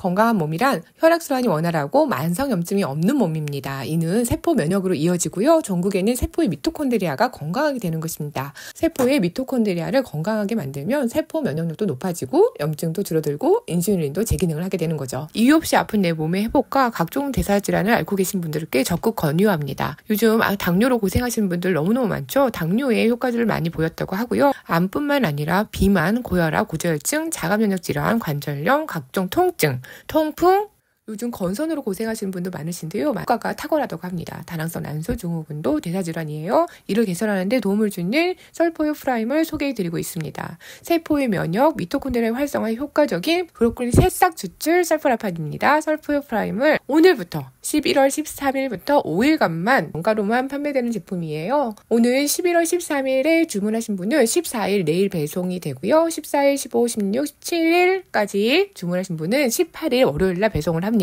건강한 몸이란 혈액순환이 원활하고 만성염증이 없는 몸입니다. 이는 세포 면역으로 이어지고요. 전국에는 세포의 미토콘드리아가 건강하게 되는 것입니다. 세포의 미토콘드리아를 건강하게 만들면 세포 면역력도 높아지고 염증도 줄어들고 인슐린도 재기능을 하게 되는 거죠. 이유 없이 아픈 내 몸의 회복과 각종 대사질환을 앓고 계신 분들께 적극 권유합니다. 요즘 당뇨로 고생하시는 분들 너무너무 많죠. 당뇨에 효과들을 많이 보였다고 하고요. 암뿐만 아니라 비만, 고혈압, 고지혈증, 자가면역 질환, 관절염, 각종 통증, 통풍, 요즘 건선으로 고생하시는 분도 많으신데요. 효과가 탁월하다고 합니다. 다낭성 난소 증후군도 대사질환이에요. 이를 개선하는 데 도움을 주는 설포유 프라임을 소개해드리고 있습니다. 세포의 면역, 미토콘드리아 활성화에 효과적인 브로콜리 새싹 추출 설포라판입니다. 설포유 프라임을 오늘부터 11월 13일부터 5일간만 원가로만 판매되는 제품이에요. 오늘 11월 13일에 주문하신 분은 14일 내일 배송이 되고요. 14일, 15, 16, 17일까지 주문하신 분은 18일 월요일날 배송을 합니다.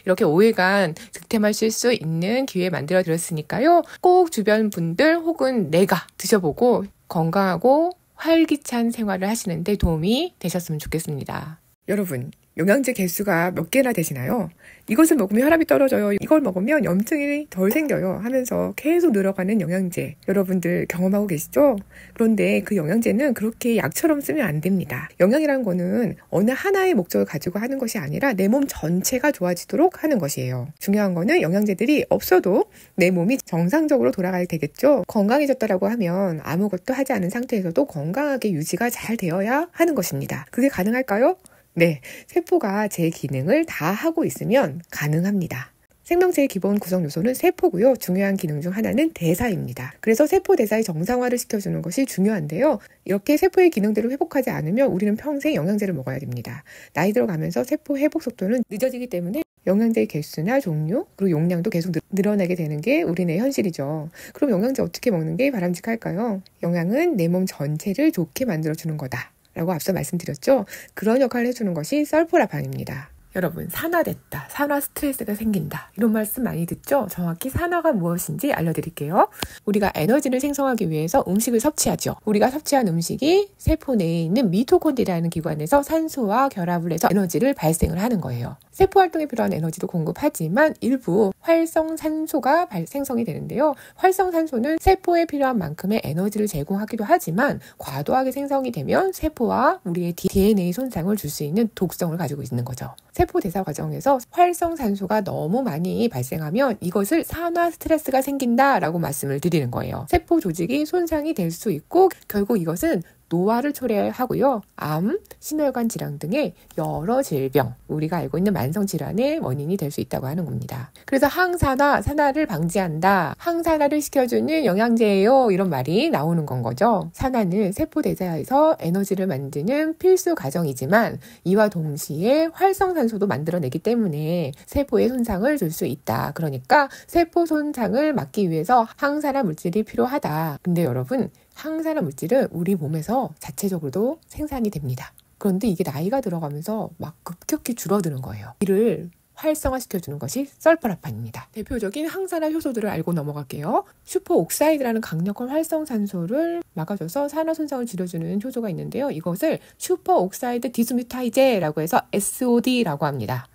이렇게 5일간 득템하실 수 있는 기회 만들어 드렸으니까요. 꼭 주변 분들 혹은 내가 드셔보고 건강하고 활기찬 생활을 하시는데 도움이 되셨으면 좋겠습니다. 여러분, 영양제 개수가 몇 개나 되시나요? 이것을 먹으면 혈압이 떨어져요. 이걸 먹으면 염증이 덜 생겨요. 하면서 계속 늘어가는 영양제. 여러분들 경험하고 계시죠? 그런데 그 영양제는 그렇게 약처럼 쓰면 안 됩니다. 영양이라는 거는 어느 하나의 목적을 가지고 하는 것이 아니라 내 몸 전체가 좋아지도록 하는 것이에요. 중요한 거는 영양제들이 없어도 내 몸이 정상적으로 돌아가야 되겠죠? 건강해졌다라고 하면 아무것도 하지 않은 상태에서도 건강하게 유지가 잘 되어야 하는 것입니다. 그게 가능할까요? 네, 세포가 제 기능을 다 하고 있으면 가능합니다. 생명체의 기본 구성 요소는 세포고요. 중요한 기능 중 하나는 대사입니다. 그래서 세포 대사의 정상화를 시켜주는 것이 중요한데요. 이렇게 세포의 기능들을 회복하지 않으면 우리는 평생 영양제를 먹어야 됩니다. 나이 들어가면서 세포 회복 속도는 늦어지기 때문에 영양제의 개수나 종류, 그리고 용량도 계속 늘어나게 되는 게 우리네 현실이죠. 그럼 영양제 어떻게 먹는 게 바람직할까요? 영양은 내 몸 전체를 좋게 만들어주는 거다 라고 앞서 말씀드렸죠. 그런 역할을 해주는 것이 설포라판입니다. 여러분, 산화됐다, 산화 스트레스가 생긴다, 이런 말씀 많이 듣죠? 정확히 산화가 무엇인지 알려드릴게요. 우리가 에너지를 생성하기 위해서 음식을 섭취하죠. 우리가 섭취한 음식이 세포 내에 있는 미토콘드리아라는 기관에서 산소와 결합을 해서 에너지를 발생을 하는 거예요. 세포 활동에 필요한 에너지도 공급하지만 일부 활성산소가 생성이 되는데요. 활성산소는 세포에 필요한 만큼의 에너지를 제공하기도 하지만 과도하게 생성이 되면 세포와 우리의 DNA 손상을 줄 수 있는 독성을 가지고 있는 거죠. 세포 대사 과정에서 활성산소가 너무 많이 발생하면 이것을 산화 스트레스가 생긴다라고 말씀을 드리는 거예요. 세포 조직이 손상이 될 수 있고 결국 이것은 노화를 초래하고요. 암, 심혈관 질환 등의 여러 질병, 우리가 알고 있는 만성 질환의 원인이 될 수 있다고 하는 겁니다. 그래서 항산화, 산화를 방지한다, 항산화를 시켜주는 영양제예요, 이런 말이 나오는 건 거죠. 산화는 세포 대사에서 에너지를 만드는 필수 과정이지만 이와 동시에 활성산소도 만들어내기 때문에 세포에 손상을 줄 수 있다. 그러니까 세포 손상을 막기 위해서 항산화 물질이 필요하다. 근데 여러분, 항산화 물질은 우리 몸에서 자체적으로도 생산이 됩니다. 그런데 이게 나이가 들어가면서 막 급격히 줄어드는 거예요. 이를 활성화시켜주는 것이 설포라판입니다. 대표적인 항산화 효소들을 알고 넘어갈게요. 슈퍼옥사이드라는 강력한 활성산소를 막아줘서 산화 손상을 줄여주는 효소가 있는데요. 이것을 슈퍼옥사이드 디스뮤타이제라고 해서 SOD라고 합니다.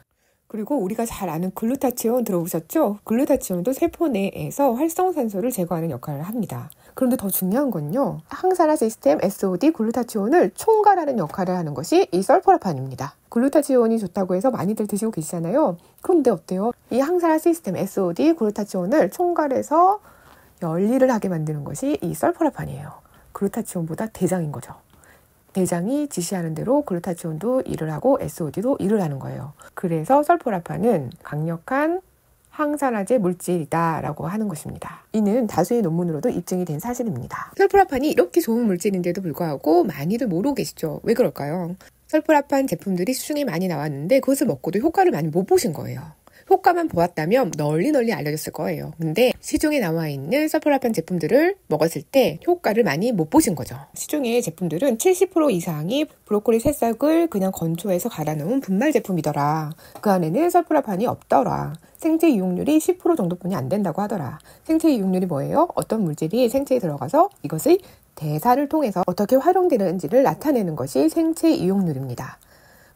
그리고 우리가 잘 아는 글루타치온 들어보셨죠? 글루타치온도 세포 내에서 활성산소를 제거하는 역할을 합니다. 그런데 더 중요한 건요. 항산화 시스템 SOD 글루타치온을 총괄하는 역할을 하는 것이 이 설포라판입니다. 글루타치온이 좋다고 해서 많이들 드시고 계시잖아요. 그런데 어때요? 이 항산화 시스템 SOD 글루타치온을 총괄해서 열일을 하게 만드는 것이 이 설포라판이에요. 글루타치온보다 대장인 거죠. 대장이 지시하는 대로 글루타치온도 일을 하고 SOD도 일을 하는 거예요. 그래서 설포라판은 강력한 항산화제 물질이다라고 하는 것입니다. 이는 다수의 논문으로도 입증이 된 사실입니다. 설포라판이 이렇게 좋은 물질인데도 불구하고 많이들 모르고 계시죠? 왜 그럴까요? 설포라판 제품들이 시중에 많이 나왔는데 그것을 먹고도 효과를 많이 못 보신 거예요. 효과만 보았다면 널리 알려졌을 거예요. 근데 시중에 나와 있는 설포라판 제품들을 먹었을 때 효과를 많이 못 보신 거죠. 시중의 제품들은 70% 이상이 브로콜리 새싹을 그냥 건조해서 갈아 넣은 분말 제품이더라. 그 안에는 설포라판이 없더라. 생체 이용률이 10% 정도뿐이 안 된다고 하더라. 생체 이용률이 뭐예요? 어떤 물질이 생체에 들어가서 이것의 대사를 통해서 어떻게 활용되는지를 나타내는 것이 생체 이용률입니다.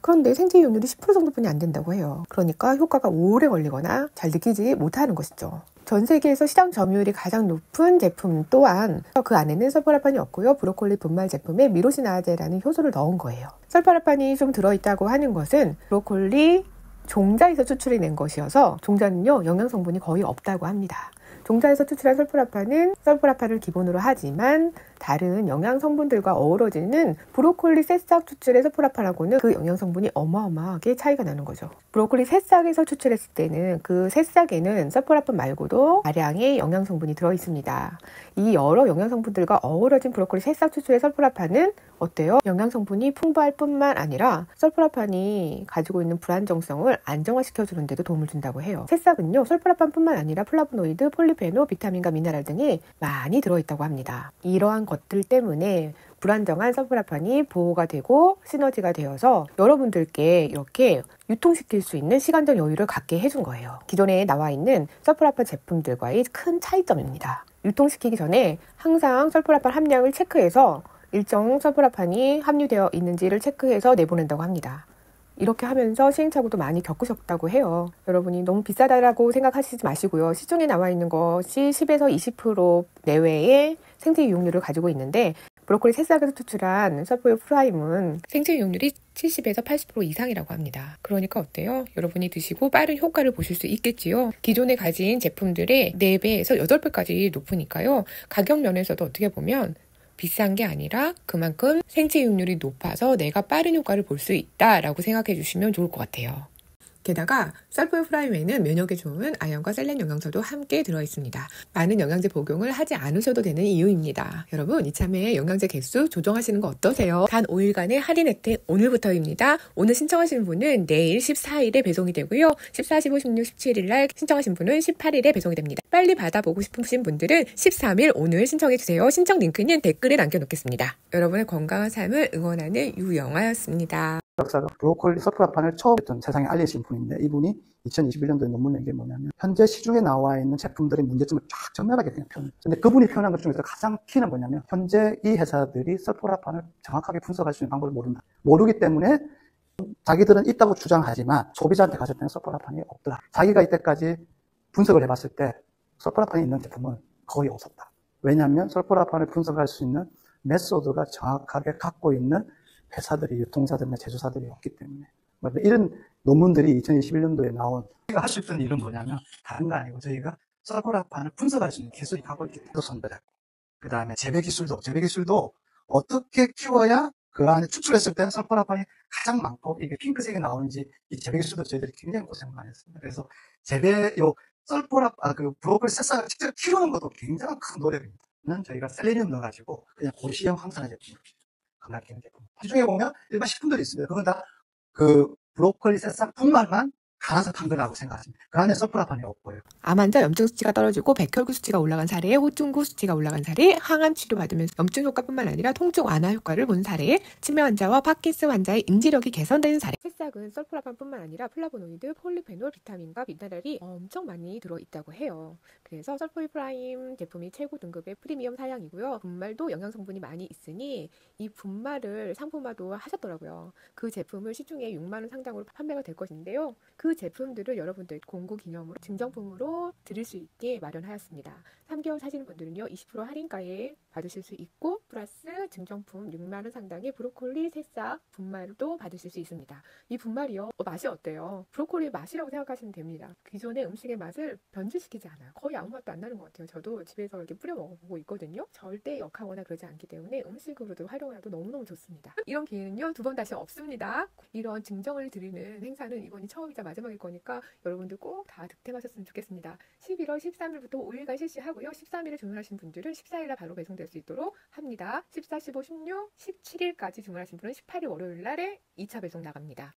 그런데 생체이용률이 10% 정도뿐이 안 된다고 해요. 그러니까 효과가 오래 걸리거나 잘 느끼지 못하는 것이죠. 전 세계에서 시장 점유율이 가장 높은 제품 또한 그 안에는 설포라판이 없고요. 브로콜리 분말 제품에 미로시나제라는 효소를 넣은 거예요. 설포라판이 좀 들어있다고 하는 것은 브로콜리 종자에서 추출해낸 것이어서 종자는요, 영양 성분이 거의 없다고 합니다. 종자에서 추출한 설포라판은 설포라판을 기본으로 하지만 다른 영양 성분들과 어우러지는 브로콜리 새싹 추출의 설포라판하고는 그 영양 성분이 어마어마하게 차이가 나는 거죠. 브로콜리 새싹에서 추출했을 때는 그 새싹에는 설포라판 말고도 다량의 영양 성분이 들어 있습니다. 이 여러 영양 성분들과 어우러진 브로콜리 새싹 추출의 설포라판은 어때요? 영양 성분이 풍부할 뿐만 아니라 설포라판이 가지고 있는 불안정성을 안정화시켜주는 데도 도움을 준다고 해요. 새싹은요, 설포라판뿐만 아니라 플라보노이드, 폴리페놀, 비타민과 미네랄 등이 많이 들어있다고 합니다. 이러한 것들 때문에 불안정한 설포라판이 보호가 되고 시너지가 되어서 여러분들께 이렇게 유통시킬 수 있는 시간적 여유를 갖게 해준 거예요. 기존에 나와 있는 설포라판 제품들과의 큰 차이점입니다. 유통시키기 전에 항상 설포라판 함량을 체크해서 일정 설포라판이 함유되어 있는지를 체크해서 내보낸다고 합니다. 이렇게 하면서 시행착오도 많이 겪으셨다고 해요. 여러분이 너무 비싸다라고 생각하시지 마시고요. 시중에 나와 있는 것이 10에서 20% 내외의 생체 이용률을 가지고 있는데 브로콜리 새싹에서 추출한 설포유 프라임은 생체 이용률이 70에서 80% 이상이라고 합니다. 그러니까 어때요? 여러분이 드시고 빠른 효과를 보실 수 있겠지요. 기존에 가진 제품들의 4배에서 8배까지 높으니까요. 가격 면에서도 어떻게 보면 비싼 게 아니라 그만큼 생체 이용률이 높아서 내가 빠른 효과를 볼 수 있다라고 생각해 주시면 좋을 것 같아요. 게다가 설포유 프라임에는 면역에 좋은 아연과 셀렌 영양소도 함께 들어있습니다. 많은 영양제 복용을 하지 않으셔도 되는 이유입니다. 여러분, 이참에 영양제 개수 조정하시는 거 어떠세요? 단 5일간의 할인 혜택 오늘부터입니다. 오늘 신청하신 분은 내일 14일에 배송이 되고요. 14, 15, 16, 17일 날 신청하신 분은 18일에 배송이 됩니다. 빨리 받아보고 싶으신 분들은 13일 오늘 신청해주세요. 신청 링크는 댓글에 남겨놓겠습니다. 여러분의 건강한 삶을 응원하는 유영아였습니다. 박사가 브로콜리 설포라판을 처음 세상에 알리신 분인데, 이분이 2021년도에 논문 낸 게 뭐냐면 현재 시중에 나와 있는 제품들의 문제점을 쫙 전면하게 그냥 표현해요. 근데 그분이 표현한 것 중에서 가장 키는 뭐냐면 현재 이 회사들이 설포라판을 정확하게 분석할 수 있는 방법을 모른다. 모르기 때문에 자기들은 있다고 주장하지만 소비자한테 갔을 때는 설포라판이 없더라. 자기가 이때까지 분석을 해봤을 때 설포라판이 있는 제품은 거의 없었다. 왜냐하면 설포라판을 분석할 수 있는 메소드가 정확하게 갖고 있는 회사들이, 유통사들이나 제조사들이 없기 때문에. 이런 논문들이 2021년도에 나온, 저희가 할 수 있던 일은 뭐냐면 다른 거 아니고 저희가 설포라판을 분석할 수 있는 기술이 갖고 있기 때문에 선별했고, 그 다음에 재배기술도 어떻게 키워야 그 안에 추출했을 때 설포라판이 가장 많고 이게 핑크색이 나오는지, 이 재배기술도 저희들이 굉장히 고생을 많이 했습니다. 그래서 그 브로콜리 새싹을 직접 키우는 것도 굉장히 큰 노력입니다. 저희가 셀레늄 넣어가지고 그냥 고시형 항산화 제품을 건강기능 제품. 시중에 보면 일반 식품들이 있습니다. 그건 다 그 브로콜리 새싹 분말만 갈아서 판 거라고 생각하시면 그 안에 설포라판이 없고요. 암 환자 염증 수치가 떨어지고 백혈구 수치가 올라간 사례, 호중구 수치가 올라간 사례, 항암 치료 받으면서 염증 효과뿐만 아니라 통증 완화 효과를 본 사례, 치매 환자와 파킨슨 환자의 인지력이 개선되는 사례. 새싹은 설포라판뿐만 아니라 플라보노이드, 폴리페놀, 비타민과 미네랄이 엄청 많이 들어있다고 해요. 그래서 설포유 프라임 제품이 최고 등급의 프리미엄 사양이고요. 분말도 영양 성분이 많이 있으니 이 분말을 상품화도 하셨더라고요. 그 제품을 시중에 6만 원 상당으로 판매가 될 것인데요. 그 제품들을 여러분들 공구 기념으로 증정품으로 드릴 수 있게 마련하였습니다. 3개월 사시는 분들은요 20% 할인가에 받으실 수 있고 플러스 증정품 6만 원 상당의 브로콜리 새싹 분말도 받으실 수 있습니다. 이 분말이요 맛이 어때요? 브로콜리 맛이라고 생각하시면 됩니다. 기존의 음식의 맛을 변질시키지 않아요. 거의 아무 맛도 안 나는 것 같아요. 저도 집에서 이렇게 뿌려 먹어보고 있거든요. 절대 역하거나 그러지 않기 때문에 음식으로도 활용해도 너무너무 좋습니다. 이런 기회는요 2번 다시 없습니다. 이런 증정을 드리는 행사는 이번이 처음이자 마지막일 거니까 여러분들 꼭 다 득템하셨으면 좋겠습니다. 11월 13일부터 5일간 실시하고요. 13일에 주문하신 분들은 14일날 바로 배송될 수 있도록 합니다. 14, 15, 16, 17일까지 주문하신 분은 18일 월요일 날에 2차 배송 나갑니다.